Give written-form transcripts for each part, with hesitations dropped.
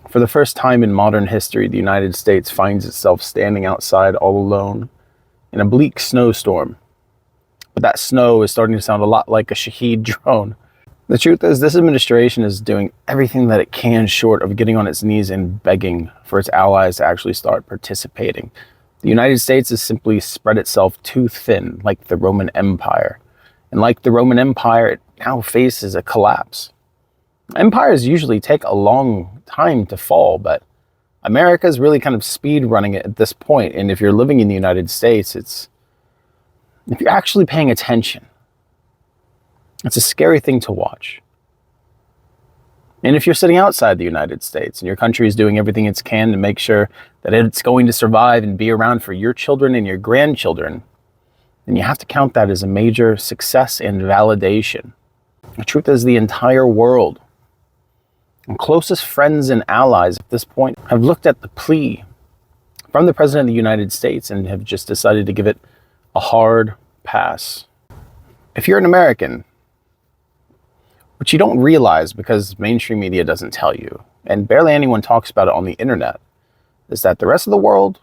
For the first time in modern history, the United States finds itself standing outside all alone in a bleak snowstorm. But that snow is starting to sound a lot like a Shahed drone. The truth is, this administration is doing everything that it can short of getting on its knees and begging for its allies to actually start participating. The United States has simply spread itself too thin, like the Roman Empire. And like the Roman Empire, it now faces a collapse. Empires usually take a long time to fall, but America's really kind of speed running it at this point. And if you're living in the United States, if you're actually paying attention, it's a scary thing to watch. And if you're sitting outside the United States and your country is doing everything it can to make sure that it's going to survive and be around for your children and your grandchildren, then you have to count that as a major success and validation. The truth is, the entire world and closest friends and allies at this point have looked at the plea from the President of the United States and have just decided to give it a hard pass. If you're an American, which you don't realize because mainstream media doesn't tell you, and barely anyone talks about it on the internet, is that the rest of the world,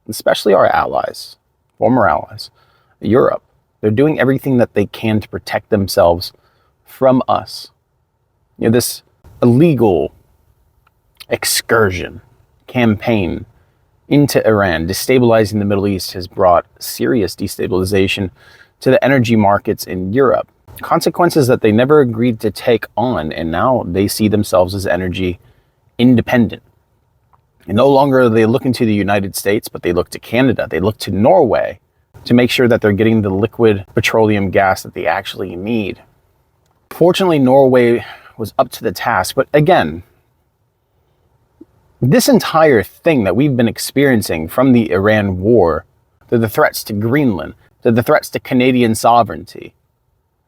especially our allies, former allies, Europe, they're doing everything that they can to protect themselves from us. This illegal excursion campaign into Iran, destabilizing the Middle East, has brought serious destabilization to the energy markets in Europe. Consequences that they never agreed to take on, and now they see themselves as energy independent. And no longer are they looking to the United States, but they look to Canada, they look to Norway to make sure that they're getting the liquid petroleum gas that they actually need. Fortunately, Norway was up to the task, but again, this entire thing that we've been experiencing, from the Iran war, to the threats to Greenland, to the threats to Canadian sovereignty,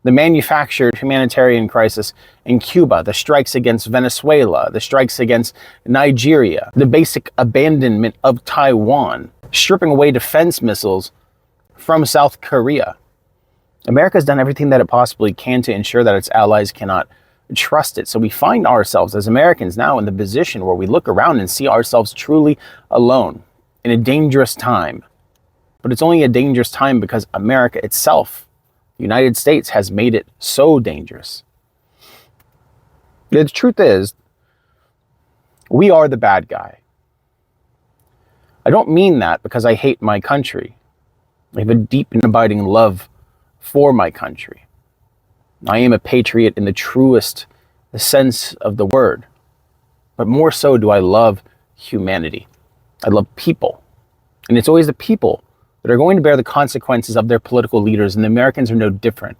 the manufactured humanitarian crisis in Cuba, the strikes against Venezuela, the strikes against Nigeria, the basic abandonment of Taiwan, stripping away defense missiles from South Korea. America's done everything that it possibly can to ensure that its allies cannot trust it. So we find ourselves as Americans now in the position where we look around and see ourselves truly alone in a dangerous time. But it's only a dangerous time because America itself, the United States, has made it so dangerous. The truth is, we are the bad guy. I don't mean that because I hate my country. I have a deep and abiding love for my country. I am a patriot in the truest sense of the word. But more so do I love humanity. I love people. And it's always the people that are going to bear the consequences of their political leaders, and the Americans are no different.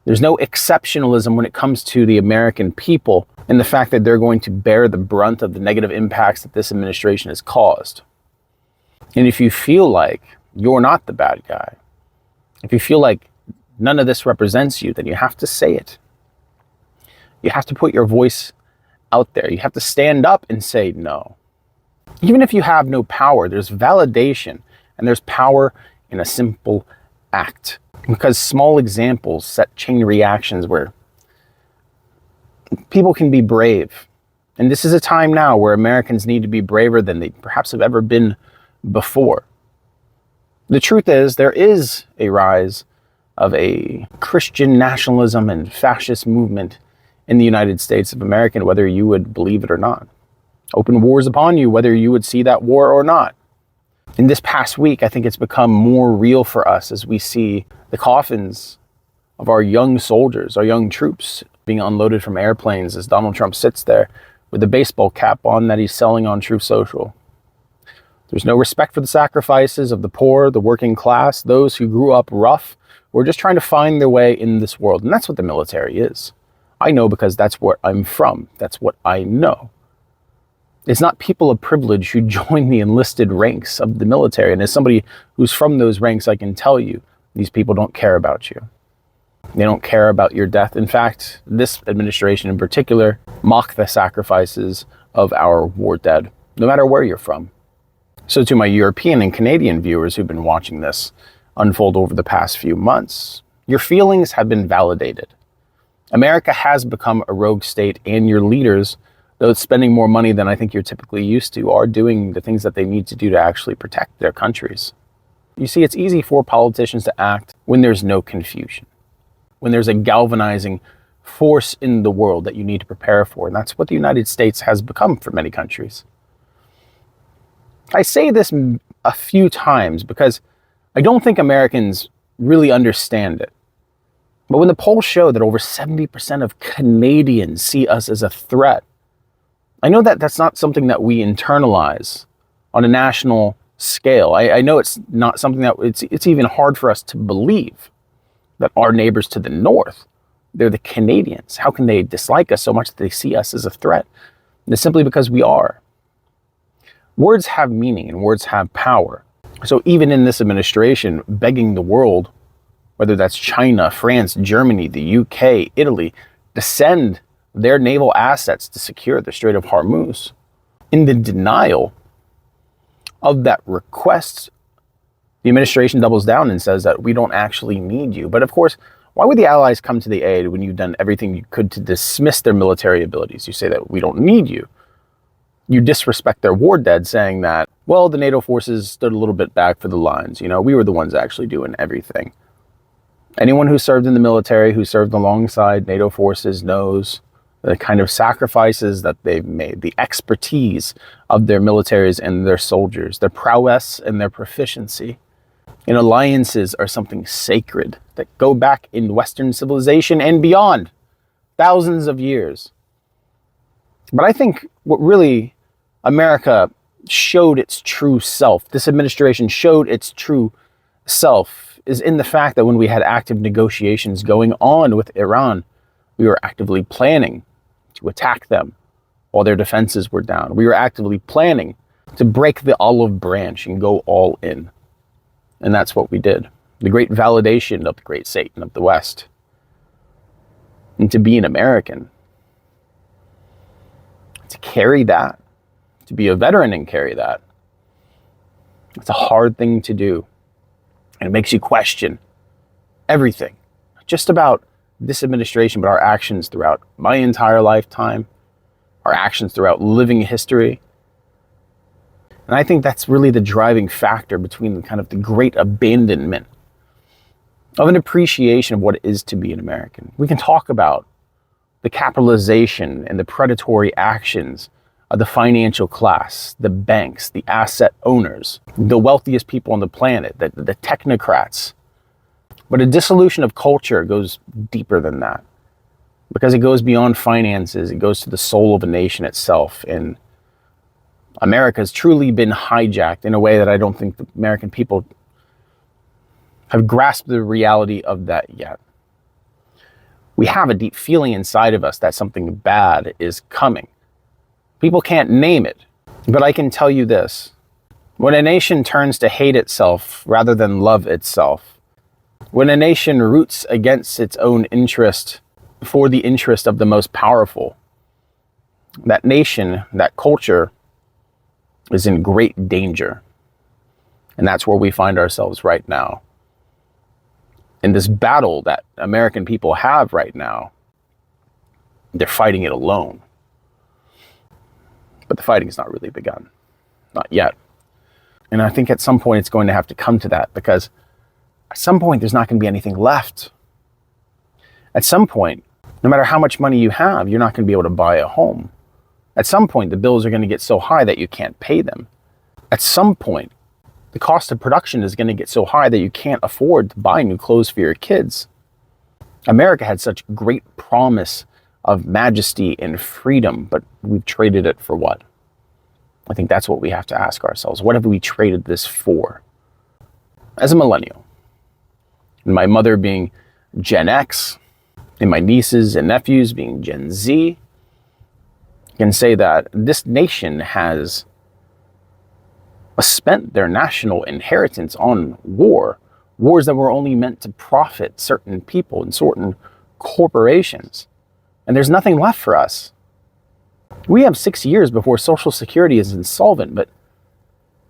There's no exceptionalism when it comes to the American people and the fact that they're going to bear the brunt of the negative impacts that this administration has caused. And if you feel like you're not the bad guy, if you feel like none of this represents you, then you have to say it. You have to put your voice out there. You have to stand up and say no. Even if you have no power, there's validation and there's power in a simple act. Because small examples set chain reactions where people can be brave. And this is a time now where Americans need to be braver than they perhaps have ever been before. The truth is, there is a rise of a Christian nationalism and fascist movement in the United States of America, whether you would believe it or not. Open wars upon you, whether you would see that war or not. In this past week, I think it's become more real for us as we see the coffins of our young soldiers, our young troops, being unloaded from airplanes as Donald Trump sits there with the baseball cap on that he's selling on Truth Social. There's no respect for the sacrifices of the poor, the working class, those who grew up rough, who are just trying to find their way in this world. And that's what the military is. I know because that's where I'm from. That's what I know. It's not people of privilege who join the enlisted ranks of the military. And as somebody who's from those ranks, I can tell you, these people don't care about you. They don't care about your death. In fact, this administration in particular mock the sacrifices of our war dead, no matter where you're from. So to my European and Canadian viewers who've been watching this unfold over the past few months, your feelings have been validated. America has become a rogue state, and your leaders though spending more money than I think you're typically used to, are doing the things that they need to do to actually protect their countries. You see, it's easy for politicians to act when there's no confusion, when there's a galvanizing force in the world that you need to prepare for. And that's what the United States has become for many countries. I say this a few times because I don't think Americans really understand it. But when the polls show that over 70% of Canadians see us as a threat, I know that that's not something that we internalize on a national scale. I know it's not something that it's even hard for us to believe that our neighbors to the north, they're the Canadians. How can they dislike us so much that they see us as a threat? And it's simply because we are. Words have meaning and words have power. So even in this administration, begging the world, whether that's China, France, Germany, the UK, Italy, to send their naval assets to secure the Strait of Hormuz, in the denial of that request, the administration doubles down and says that we don't actually need you. But of course, why would the Allies come to the aid when you've done everything you could to dismiss their military abilities? You say that we don't need you. You disrespect their war dead, saying that, well, the NATO forces stood a little bit back for the lines. You know, we were the ones actually doing everything. Anyone who served in the military, who served alongside NATO forces, knows the kind of sacrifices that they've made, the expertise of their militaries and their soldiers, their prowess and their proficiency. And alliances are something sacred that go back in Western civilization and beyond, thousands of years. But I think what really America showed its true self, this administration showed its true self, is in the fact that when we had active negotiations going on with Iran, we were actively planning to attack them while their defenses were down. We were actively planning to break the olive branch and go all in. And that's what we did. The great validation of the great Satan of the West. And to be an American, to carry that, to be a veteran and carry that, it's a hard thing to do. And it makes you question everything, not just about this administration, but our actions throughout my entire lifetime, our actions throughout living history. And I think that's really the driving factor between kind of the great abandonment of an appreciation of what it is to be an American. We can talk about the capitalization and the predatory actions of the financial class, the banks, the asset owners, the wealthiest people on the planet, the technocrats. But a dissolution of culture goes deeper than that, because it goes beyond finances. It goes to the soul of a nation itself. And America has truly been hijacked in a way that I don't think the American people have grasped the reality of that yet. We have a deep feeling inside of us that something bad is coming. People can't name it, but I can tell you this. When a nation turns to hate itself rather than love itself, when a nation roots against its own interest for the interest of the most powerful, that nation, that culture is in great danger. And that's where we find ourselves right now. In this battle that American people have right now, they're fighting it alone. But the fighting has not really begun. Not yet. And I think at some point it's going to have to come to that, because at some point there's not going to be anything left. At some point, no matter how much money you have, you're not going to be able to buy a home. At some point, the bills are going to get so high that you can't pay them. At some point, the cost of production is going to get so high that you can't afford to buy new clothes for your kids. America had such great promise of majesty and freedom, but we've traded it for what? I think that's what we have to ask ourselves. What have we traded this for? As a millennial, and my mother being Gen X, and my nieces and nephews being Gen Z, I can say that this nation has spent their national inheritance on wars that were only meant to profit certain people and certain corporations. And there's nothing left for us. We have 6 years before Social Security is insolvent, but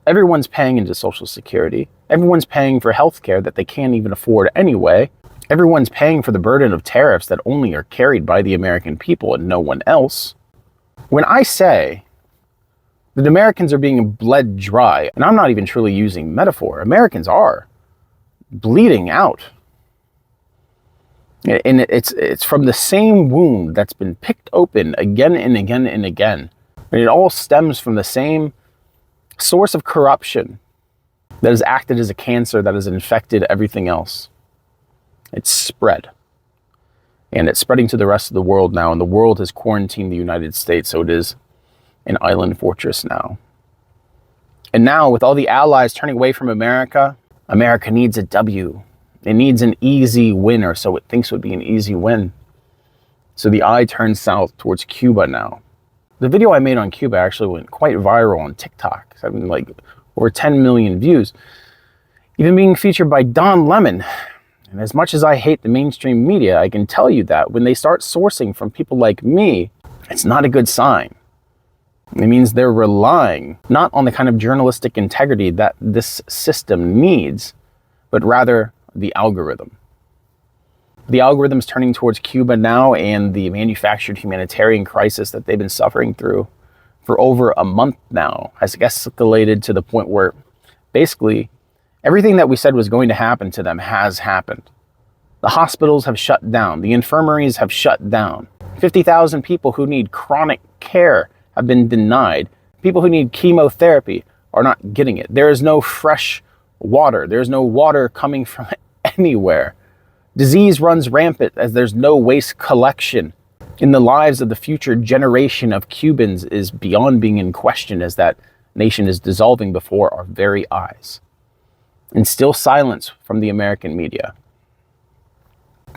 everyone's paying into Social Security. Everyone's paying for health care that they can't even afford anyway. Everyone's paying for the burden of tariffs that only are carried by the American people and no one else. When I say that Americans are being bled dry, and I'm not even truly using metaphor, Americans are bleeding out. And it's from the same wound that's been picked open again and again and again. And it all stems from the same source of corruption that has acted as a cancer that has infected everything else. It's spread. And it's spreading to the rest of the world now, and the world has quarantined the United States, so it is an island fortress now. And now, with all the allies turning away from America, America needs a W. It needs an easy win, or so it thinks would be an easy win. So the eye turns south towards Cuba now. The video I made on Cuba actually went quite viral on TikTok. I mean, like over 10 million views. Even being featured by Don Lemon. And as much as I hate the mainstream media, I can tell you that when they start sourcing from people like me, it's not a good sign. It means they're relying not on the kind of journalistic integrity that this system needs, but rather the algorithm. The algorithm's turning towards Cuba now, and the manufactured humanitarian crisis that they've been suffering through for over a month now has escalated to the point where basically everything that we said was going to happen to them has happened. The hospitals have shut down. The infirmaries have shut down. 50,000 people who need chronic care have been denied. People who need chemotherapy are not getting it. There is no fresh water. There's no water coming from anywhere. Disease runs rampant as there's no waste collection. In the lives of the future generation of Cubans is beyond being in question, as that nation is dissolving before our very eyes. And still silence from the American media.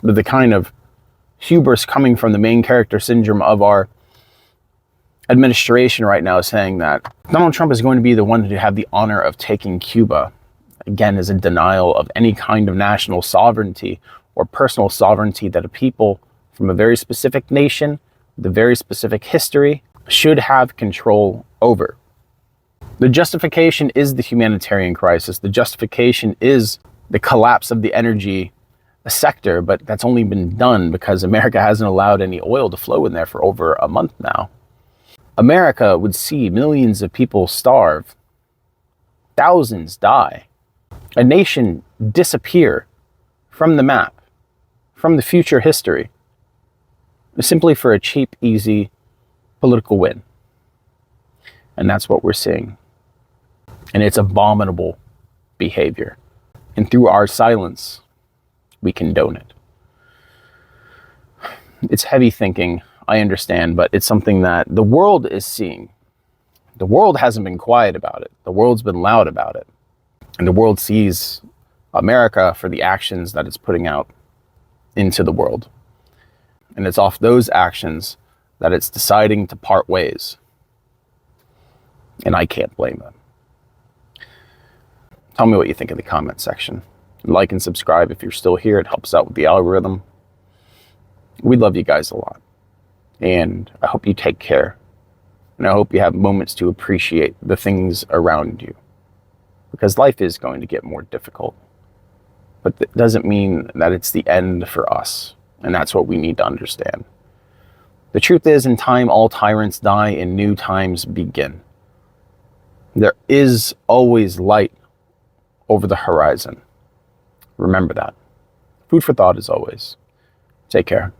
But the kind of hubris coming from the main character syndrome of our administration right now is saying that Donald Trump is going to be the one to have the honor of taking Cuba, again, is a denial of any kind of national sovereignty or personal sovereignty that a people from a very specific nation, with a very specific history, should have control over. The justification is the humanitarian crisis. The justification is the collapse of the energy sector, but that's only been done because America hasn't allowed any oil to flow in there for over a month now. America would see millions of people starve, thousands die, a nation disappear from the map, from the future history, simply for a cheap, easy political win. And that's what we're seeing. And it's abominable behavior. And through our silence, we condone it. It's heavy thinking, I understand, but it's something that the world is seeing. The world hasn't been quiet about it. The world's been loud about it. And the world sees America for the actions that it's putting out into the world. And it's off those actions that it's deciding to part ways. And I can't blame them. Tell me what you think in the comment section. Like and subscribe if you're still here. It helps out with the algorithm. We love you guys a lot. And I hope you take care. And I hope you have moments to appreciate the things around you. Because life is going to get more difficult. But that doesn't mean that it's the end for us. And that's what we need to understand. The truth is, in time, all tyrants die and new times begin. There is always light over the horizon. Remember that. Food for thought as always. Take care.